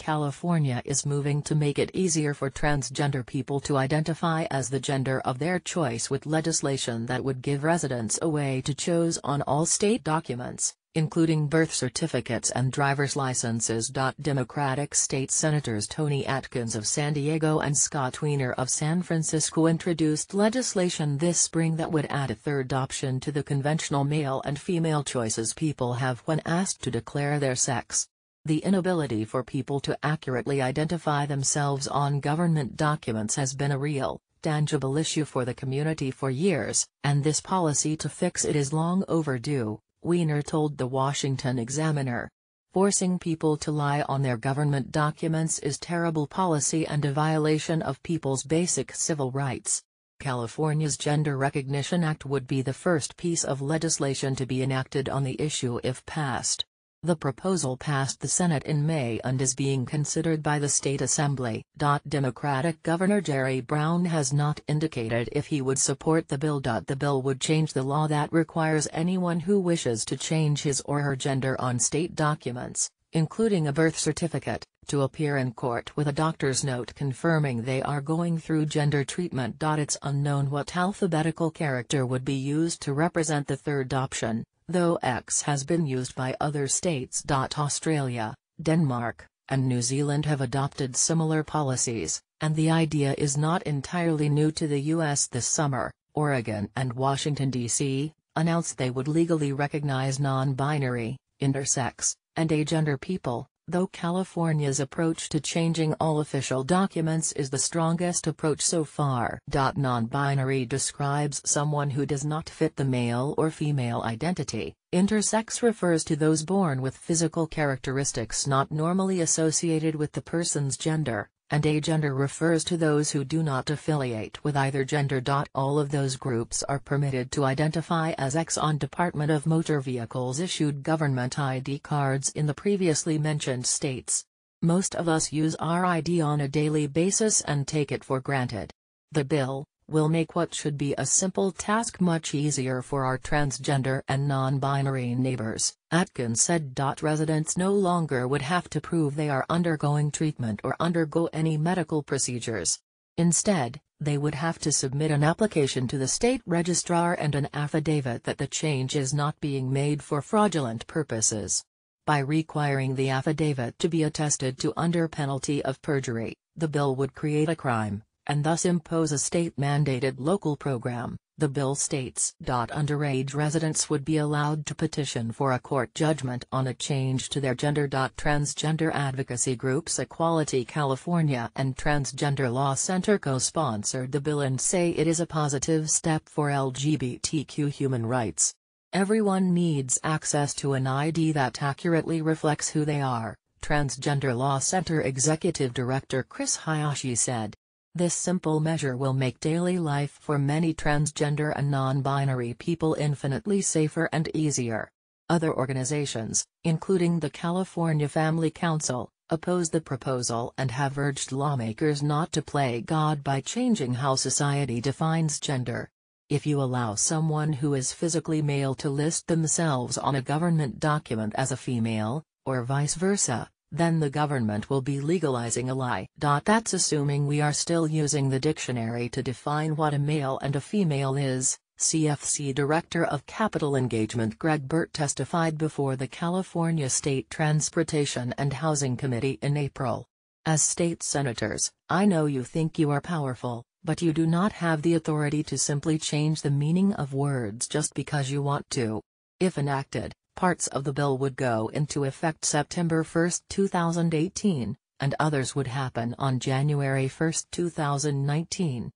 California is moving to make it easier for transgender people to identify as the gender of their choice with legislation that would give residents a way to choose on all state documents, including birth certificates and driver's licenses. Democratic state senators Tony Atkins of San Diego and Scott Wiener of San Francisco introduced legislation this spring that would add a third option to the conventional male and female choices people have when asked to declare their sex. The inability for people to accurately identify themselves on government documents has been a real, tangible issue for the community for years, and this policy to fix it is long overdue, Wiener told the Washington Examiner. Forcing people to lie on their government documents is terrible policy and a violation of people's basic civil rights. California's Gender Recognition Act would be the first piece of legislation to be enacted on the issue if passed. The proposal passed the Senate in May and is being considered by the state assembly. Democratic Governor Jerry Brown has not indicated if he would support the bill. The bill would change the law that requires anyone who wishes to change his or her gender on state documents, including a birth certificate, to appear in court with a doctor's note confirming they are going through gender treatment. It's unknown what alphabetical character would be used to represent the third option, though X has been used by other states. Australia, Denmark, and New Zealand have adopted similar policies, and the idea is not entirely new to the U.S. This summer, Oregon and Washington, D.C., announced they would legally recognize non-binary, intersex, and agender people, though California's approach to changing all official documents is the strongest approach so far. Non-binary describes someone who does not fit the male or female identity. Intersex refers to those born with physical characteristics not normally associated with the person's gender, and agender refers to those who do not affiliate with either gender. All of those groups are permitted to identify as X on Department of Motor Vehicles issued government ID cards in the previously mentioned states. Most of us use our ID on a daily basis and take it for granted. The bill will make what should be a simple task much easier for our transgender and non-binary neighbors, Atkins said. Residents no longer would have to prove they are undergoing treatment or undergo any medical procedures. Instead, they would have to submit an application to the state registrar and an affidavit that the change is not being made for fraudulent purposes. By requiring the affidavit to be attested to under penalty of perjury, the bill would create a crime, and thus impose a state-mandated local program, the bill states. Underage residents would be allowed to petition for a court judgment on a change to their gender. Transgender advocacy groups Equality California and Transgender Law Center co-sponsored the bill and say it is a positive step for LGBTQ human rights. Everyone needs access to an ID that accurately reflects who they are, Transgender Law Center Executive Director Chris Hayashi said. This simple measure will make daily life for many transgender and non-binary people infinitely safer and easier. Other organizations, including the California Family Council, oppose the proposal and have urged lawmakers not to play God by changing how society defines gender. If you allow someone who is physically male to list themselves on a government document as a female, or vice versa, then the government will be legalizing a lie. That's assuming we are still using the dictionary to define what a male and a female is, CFC Director of Capital Engagement Greg Burt testified before the California State Transportation and Housing Committee in April. As state senators, I know you think you are powerful, but you do not have the authority to simply change the meaning of words just because you want to. If enacted, parts of the bill would go into effect September 1, 2018, and others would happen on January 1, 2019.